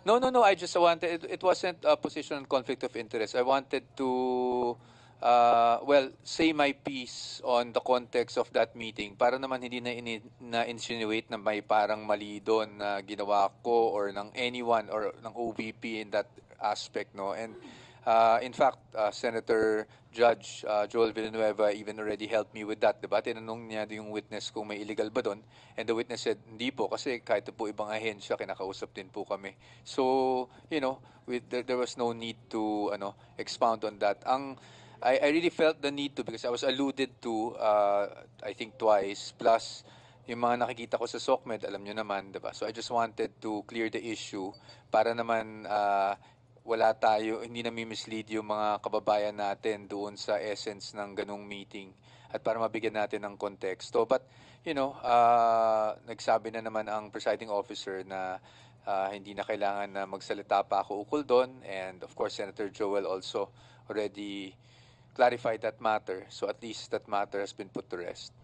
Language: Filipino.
No, no, no. I just wanted, it wasn't a position on conflict of interest. I wanted to, well, say my piece on the context of that meeting para naman hindi na insinuate na may parang mali doon na ginawa ko or ng anyone or ng OVP in that aspect, no? And in fact, Senator Judge Joel Villanueva even already helped me with that, diba? Tinanong niya yung witness kung may illegal ba doon. And the witness said, hindi po, kasi kahit po ibang ahensya, kinakausap din po kami. So, there was no need to expound on that. I really felt the need to because I was alluded to, I think twice, plus yung mga nakikita ko sa SOCMED, alam nyo naman, diba? So I just wanted to clear the issue para naman wala tayo, hindi na mislead yung mga kababayan natin doon sa essence ng ganung meeting at para mabigyan natin ng konteksto. But, nagsabi na naman ang presiding officer na hindi na kailangan na magsalita pa ako ukol doon. And of course, Senator Joel also already clarified that matter. So at least that matter has been put to rest.